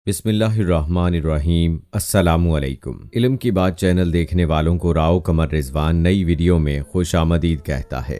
بسم اللہ الرحمن الرحیم۔ السلام علیکم۔ علم کی بات چینل دیکھنے والوں کو راؤ قمر رضوان نئی ویڈیو میں خوش آمدید کہتا ہے۔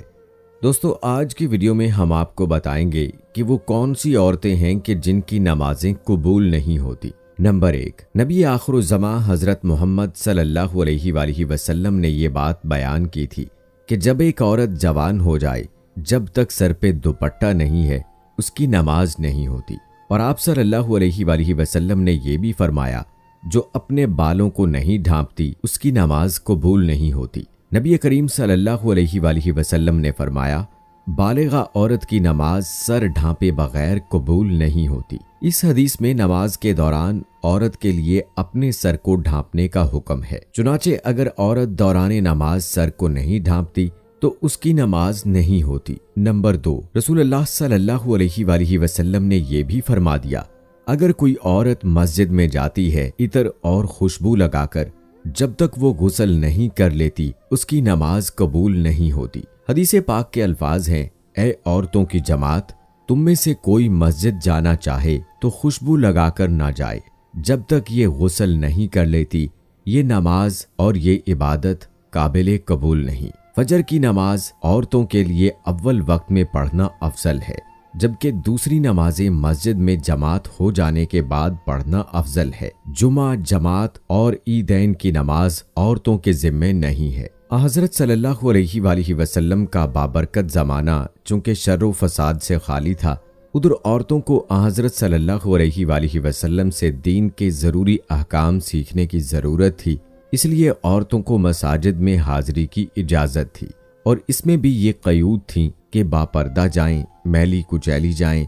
دوستو، آج کی ویڈیو میں ہم آپ کو بتائیں گے کہ وہ کون سی عورتیں ہیں کہ جن کی نمازیں قبول نہیں ہوتی۔ نمبر 1، نبی آخر الزماں حضرت محمد صلی اللہ علیہ وآلہ وسلم نے یہ بات بیان کی تھی کہ جب ایک عورت جوان ہو جائے، جب تک سر پہ دوپٹہ نہیں ہے اس کی نماز نہیں ہوتی۔ اور آپ صلی اللہ علیہ وآلہ وسلم نے یہ بھی فرمایا، جو اپنے بالوں کو نہیں ڈھانپتی اس کی نماز قبول نہیں ہوتی۔ نبی کریم صلی اللہ علیہ وآلہ وسلم نے فرمایا، بالغہ عورت کی نماز سر ڈھانپے بغیر قبول نہیں ہوتی۔ اس حدیث میں نماز کے دوران عورت کے لیے اپنے سر کو ڈھانپنے کا حکم ہے، چنانچہ اگر عورت دوران نماز سر کو نہیں ڈھانپتی تو اس کی نماز نہیں ہوتی۔ نمبر 2، رسول اللہ صلی اللہ علیہ وآلہ وسلم نے یہ بھی فرما دیا، اگر کوئی عورت مسجد میں جاتی ہے عطر اور خوشبو لگا کر، جب تک وہ غسل نہیں کر لیتی اس کی نماز قبول نہیں ہوتی۔ حدیث پاک کے الفاظ ہیں، اے عورتوں کی جماعت، تم میں سے کوئی مسجد جانا چاہے تو خوشبو لگا کر نہ جائے جب تک یہ غسل نہیں کر لیتی، یہ نماز اور یہ عبادت قابل قبول نہیں۔ فجر کی نماز عورتوں کے لیے اول وقت میں پڑھنا افضل ہے، جبکہ دوسری نمازیں مسجد میں جماعت ہو جانے کے بعد پڑھنا افضل ہے۔ جمعہ، جماعت اور عیدین کی نماز عورتوں کے ذمے نہیں ہے۔ حضرت صلی اللہ علیہ وآلہ وسلم کا بابرکت زمانہ چونکہ شر و فساد سے خالی تھا، ادھر عورتوں کو حضرت صلی اللہ علیہ وآلہ وسلم سے دین کے ضروری احکام سیکھنے کی ضرورت تھی، اس لیے عورتوں کو مساجد میں حاضری کی اجازت تھی، اور اس میں بھی یہ قیود تھیں کہ باپردہ جائیں، میلی کچیلی جائیں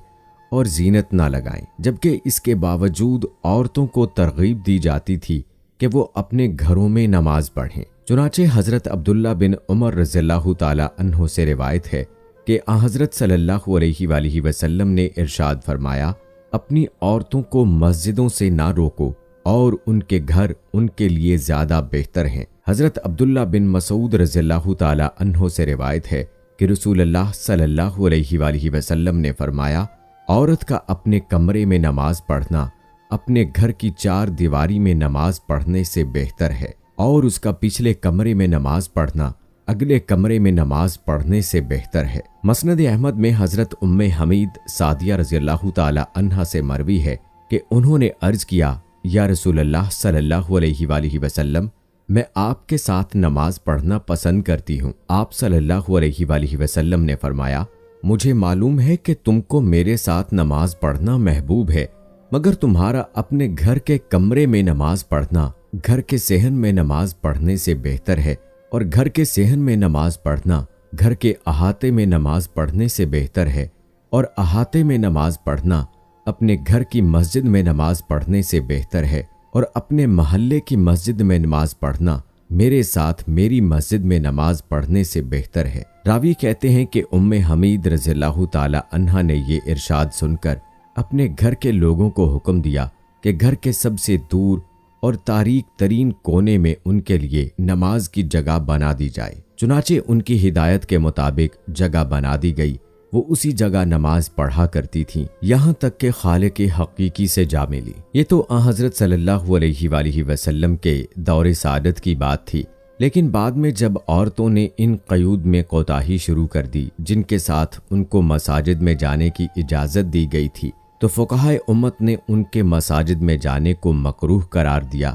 اور زینت نہ لگائیں، جبکہ اس کے باوجود عورتوں کو ترغیب دی جاتی تھی کہ وہ اپنے گھروں میں نماز پڑھیں۔ چنانچہ حضرت عبداللہ بن عمر رضی اللہ تعالی عنہ سے روایت ہے کہ حضرت صلی اللہ علیہ وآلہ وسلم نے ارشاد فرمایا، اپنی عورتوں کو مسجدوں سے نہ روکو اور ان کے گھر ان کے لیے زیادہ بہتر ہیں۔ حضرت عبداللہ بن مسعود رضی اللہ تعالی عنہ سے روایت ہے کہ رسول اللہ صلی اللہ علیہ وآلہ وسلم نے فرمایا، عورت کا اپنے کمرے میں نماز پڑھنا اپنے گھر کی چار دیواری میں نماز پڑھنے سے بہتر ہے، اور اس کا پچھلے کمرے میں نماز پڑھنا اگلے کمرے میں نماز پڑھنے سے بہتر ہے۔ مسند احمد میں حضرت ام حمید سعدیہ رضی اللہ تعالی عنہا سے مروی ہے کہ انہوں نے عرض کیا، یا رسول اللہ صلی اللہ علیہ وآلہ وسلم، میں آپ کے ساتھ نماز پڑھنا پسند کرتی ہوں۔ آپ صلی اللہ علیہ وآلہ وسلم نے فرمایا، مجھے معلوم ہے کہ تم کو میرے ساتھ نماز پڑھنا محبوب ہے، مگر تمہارا اپنے گھر کے کمرے میں نماز پڑھنا گھر کے صحن میں نماز پڑھنے سے بہتر ہے، اور گھر کے صحن میں نماز پڑھنا گھر کے احاطے میں نماز پڑھنے سے بہتر ہے، اور احاطے میں نماز پڑھنا اپنے گھر کی مسجد میں نماز پڑھنے سے بہتر ہے، اور اپنے محلے کی مسجد میں نماز پڑھنا میرے ساتھ میری مسجد میں نماز پڑھنے سے بہتر ہے۔ راوی کہتے ہیں کہ ام حمید رضی اللہ تعالی عنہا نے یہ ارشاد سن کر اپنے گھر کے لوگوں کو حکم دیا کہ گھر کے سب سے دور اور تاریک ترین کونے میں ان کے لیے نماز کی جگہ بنا دی جائے۔ چنانچہ ان کی ہدایت کے مطابق جگہ بنا دی گئی، وہ اسی جگہ نماز پڑھا کرتی تھیں، یہاں تک کہ خالق حقیقی سے جا ملی۔ یہ تو حضرت صلی اللہ علیہ وآلہ وسلم کے دور سعادت کی بات تھی، لیکن بعد میں جب عورتوں نے ان قیود میں کوتاہی شروع کر دی جن کے ساتھ ان کو مساجد میں جانے کی اجازت دی گئی تھی، تو فقہائے امت نے ان کے مساجد میں جانے کو مکروہ قرار دیا۔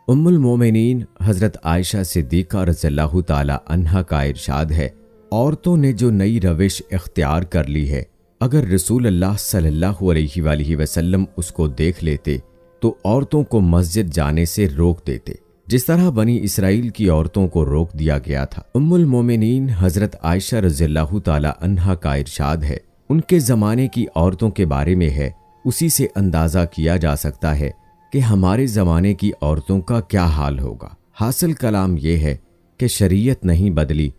ام المومنین حضرت عائشہ صدیقہ رضی اللہ تعالی عنہا کا ارشاد ہے، عورتوں نے جو نئی روش اختیار کر لی ہے، اگر رسول اللہ صلی اللہ علیہ وآلہ وسلم اس کو دیکھ لیتے تو عورتوں کو مسجد جانے سے روک دیتے، جس طرح بنی اسرائیل کی عورتوں کو روک دیا گیا تھا۔ ام المومنین حضرت عائشہ رضی اللہ تعالی عنہا کا ارشاد ہے، ان کے زمانے کی عورتوں کے بارے میں ہے، اسی سے اندازہ کیا جا سکتا ہے کہ ہمارے زمانے کی عورتوں کا کیا حال ہوگا۔ حاصل کلام یہ ہے کہ شریعت نہیں بدلی،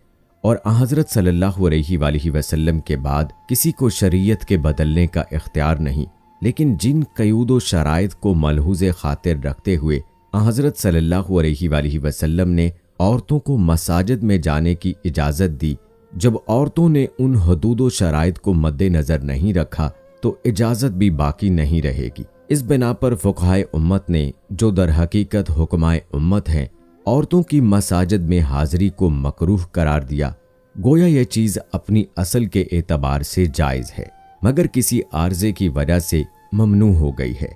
اور حضرت صلی اللہ علیہ وآلہ وسلم کے بعد کسی کو شریعت کے بدلنے کا اختیار نہیں، لیکن جن قیود و شرائط کو ملحوظ خاطر رکھتے ہوئے حضرت صلی اللہ علیہ وآلہ وسلم نے عورتوں کو مساجد میں جانے کی اجازت دی، جب عورتوں نے ان حدود و شرائط کو مد نظر نہیں رکھا تو اجازت بھی باقی نہیں رہے گی۔ इस बिना पर फुक़हाए उम्मत ने, जो दर हकीकत हुक्माए उम्मत हैं, औरतों की मसाजिद में हाज़िरी को मकरूह करार दिया। गोया ये चीज़ अपनी असल के एतबार से जायज़ है, मगर किसी आर्ज़े की वजह से ममनू हो गई है।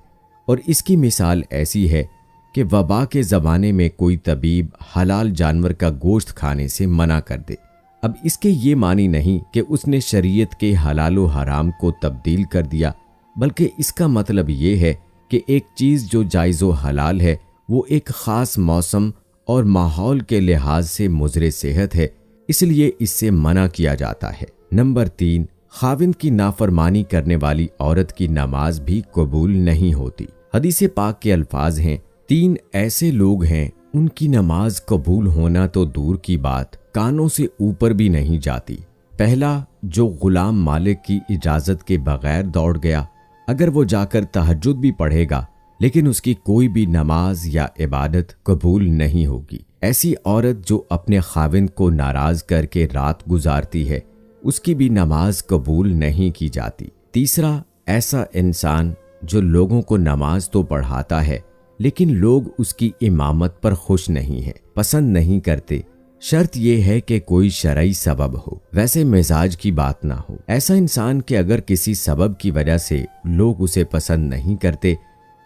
और इसकी मिसाल ऐसी है कि वबा के ज़माने में कोई तबीब हलाल जानवर का गोश्त खाने से मना कर दे। अब इसके ये मानी नहीं कि उसने शरीयत के हलाल व हराम को तब्दील कर दिया, बल्कि इसका मतलब ये है कि एक चीज़ जो जायज़ व हलाल है वो एक ख़ास मौसम और माहौल के लिहाज से मुज़रे सेहत है, इसलिए इससे मना किया जाता है। नंबर 3, खाविंद की नाफरमानी करने वाली औरत की नमाज भी कबूल नहीं होती। हदीस पाक के अल्फाज हैं, 3 ऐसे लोग हैं उनकी नमाज कबूल होना तो दूर की बात, कानों से ऊपर भी नहीं जाती। पहला, जो गुलाम मालिक की इजाज़त के बगैर दौड़ गया। अगर वो जाकर तहज्जुद भी पढ़ेगा लेकिन उसकी कोई भी नमाज या इबादत कबूल नहीं होगी। ऐसी औरत जो अपने खाविंद को नाराज करके रात गुजारती है, उसकी भी नमाज कबूल नहीं की जाती। तीसरा, ऐसा इंसान जो लोगों को नमाज तो पढ़ाता है लेकिन लोग उसकी इमामत पर खुश नहीं है, पसंद नहीं करते। शर्त यह है कि कोई शरई सबब हो, वैसे मिजाज की बात ना हो। ऐसा इंसान कि अगर किसी सबब की वजह से लोग उसे पसंद नहीं करते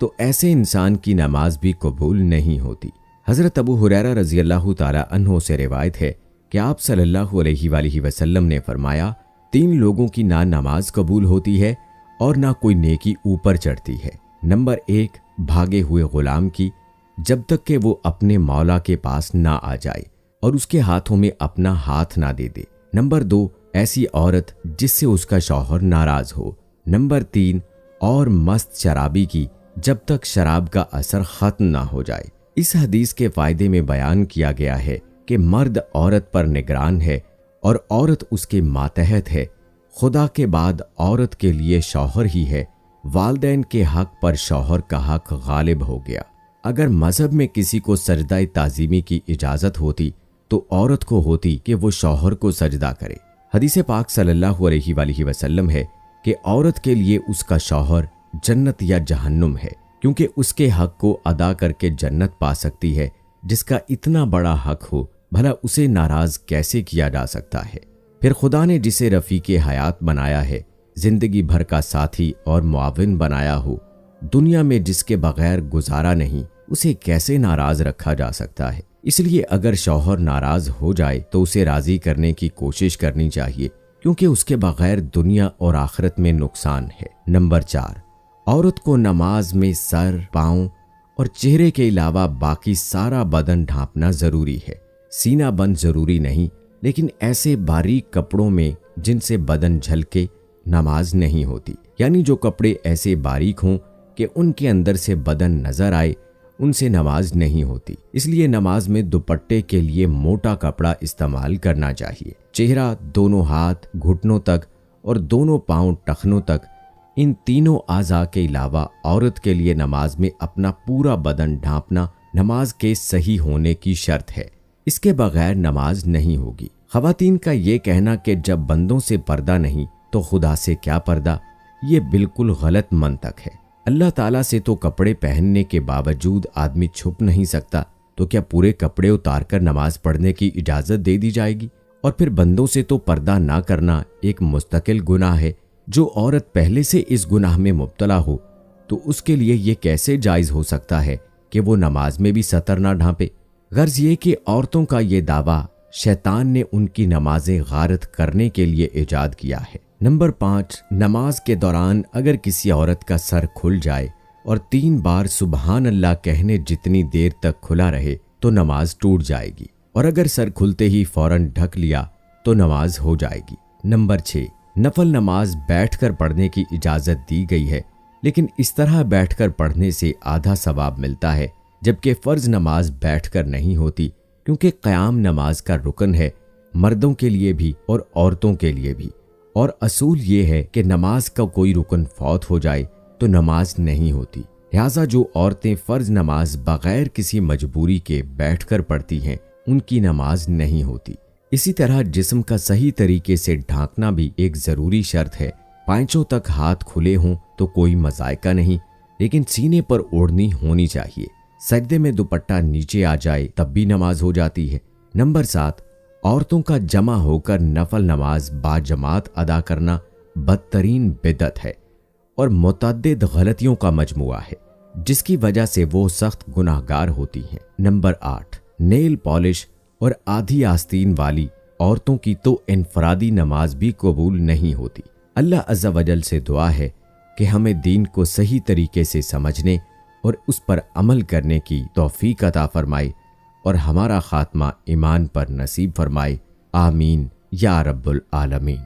तो ऐसे इंसान की नमाज भी कबूल नहीं होती। हज़रत अबू हुरैरा रज़ी अल्लाह ताला अन्हो से रिवायत है कि आप सल्लल्लाहु अलैहि वसल्लम ने फरमाया, 3 लोगों की ना नमाज कबूल होती है और ना कोई नेकी ऊपर चढ़ती है। नंबर 1, भागे हुए गुलाम की, जब तक कि वो अपने मौला के पास ना आ जाए और उसके हाथों में अपना हाथ ना दे दे। नंबर 2, ऐसी औरत जिससे उसका शौहर नाराज हो। नंबर 3, और मस्त शराबी की, जब तक शराब का असर खत्म ना हो जाए। इस हदीस के फायदे में बयान किया गया है कि मर्द औरत पर निगरान है और औरत उसके मातहत है। खुदा के बाद औरत के लिए शौहर ही है। वालिदैन के हक पर शौहर का हक गालिब हो गया। अगर मजहब में किसी को सजदा ताज़ीमी की इजाज़त होती तो औरत को होती कि वो शौहर को सजदा करे। हदीस पाक सल्लल्लाहु अलैहि वसल्लम है कि औरत के लिए उसका शौहर जन्नत या जहन्नुम है, क्योंकि उसके हक को अदा करके जन्नत पा सकती है। जिसका इतना बड़ा हक हो, भला उसे नाराज कैसे किया जा सकता है। फिर खुदा ने जिसे रफ़ीक़े हयात बनाया है, जिंदगी भर का साथी और मुआविन बनाया हो, दुनिया में जिसके बगैर गुजारा नहीं, उसे कैसे नाराज रखा जा सकता है। इसलिए अगर शौहर नाराज हो जाए तो उसे राजी करने की कोशिश करनी चाहिए, क्योंकि उसके बगैर दुनिया और आखिरत में नुकसान है। नंबर 4, औरत को नमाज में सर, पाँव और चेहरे के अलावा बाकी सारा बदन ढांपना जरूरी है। सीना बंद जरूरी नहीं, लेकिन ऐसे बारीक कपड़ों में जिनसे बदन झलके नमाज नहीं होती। यानी जो कपड़े ऐसे बारीक हों कि उनके अंदर से बदन नजर आए, उनसे नमाज नहीं होती। इसलिए नमाज में दुपट्टे के लिए मोटा कपड़ा इस्तेमाल करना चाहिए। चेहरा, दोनों हाथ घुटनों तक और दोनों पांव टखनों तक, इन तीनों आज़ा के अलावा औरत के लिए नमाज में अपना पूरा बदन ढांपना नमाज के सही होने की शर्त है। इसके बगैर नमाज नहीं होगी। ख़वातीन का ये कहना कि जब बंदों से पर्दा नहीं तो खुदा से क्या पर्दा, ये बिल्कुल गलत मंतक है। अल्लाह ताला से तो कपड़े पहनने के बावजूद आदमी छुप नहीं सकता, तो क्या पूरे कपड़े उतार कर नमाज पढ़ने की इजाज़त दे दी जाएगी? और फिर बंदों से तो पर्दा ना करना एक मुस्तकिल गुनाह है। जो औरत पहले से इस गुनाह में मुब्तला हो तो उसके लिए ये कैसे जायज़ हो सकता है कि वो नमाज में भी सतर ना ढांपे। गर्ज ये कि औरतों का ये दावा शैतान ने उनकी नमाजें गारत करने के लिए ईजाद किया है। नंबर 5, नमाज के दौरान अगर किसी औरत का सर खुल जाए और 3 बार सुबहान अल्लाह कहने जितनी देर तक खुला रहे तो नमाज टूट जाएगी, और अगर सर खुलते ही फौरन ढक लिया तो नमाज हो जाएगी। नंबर 6, नफल नमाज बैठकर पढ़ने की इजाज़त दी गई है, लेकिन इस तरह बैठकर पढ़ने से आधा सवाब मिलता है, जबकि फ़र्ज नमाज बैठकर नहीं होती, क्योंकि क़याम नमाज का रुकन है, मर्दों के लिए भी और औरतों के लिए भी। और असूल ये है कि नमाज का कोई रुकन फौत हो जाए तो नमाज नहीं होती। लिहाजा जो औरतें फ़र्ज नमाज बगैर किसी मजबूरी के बैठकर पढ़ती हैं, उनकी नमाज नहीं होती। इसी तरह जिस्म का सही तरीके से ढांकना भी एक ज़रूरी शर्त है। पांचों तक हाथ खुले हों तो कोई मज़ायका नहीं, लेकिन सीने पर ओढ़नी होनी चाहिए। सजदे में दुपट्टा नीचे आ जाए तब भी नमाज हो जाती है। नंबर 7, औरतों का जमा होकर नफल नमाज बाजमात अदा करना बदतरीन बिदअत है और मुतअद्दिद गलतियों का मजमुआ है, जिसकी वजह से वो सख्त गुनाहगार होती हैं। नंबर 8, नेल पॉलिश और आधी आस्तीन वाली औरतों की तो इनफरादी नमाज भी कबूल नहीं होती। अल्लाह अज़्ज़ा वजल से दुआ है कि हमें दीन को सही तरीके से समझने और उस पर अमल करने की तौफीक अता फरमाए और हमारा खात्मा ईमान पर नसीब फरमाए। आमीन या रब्बुल आलमीन।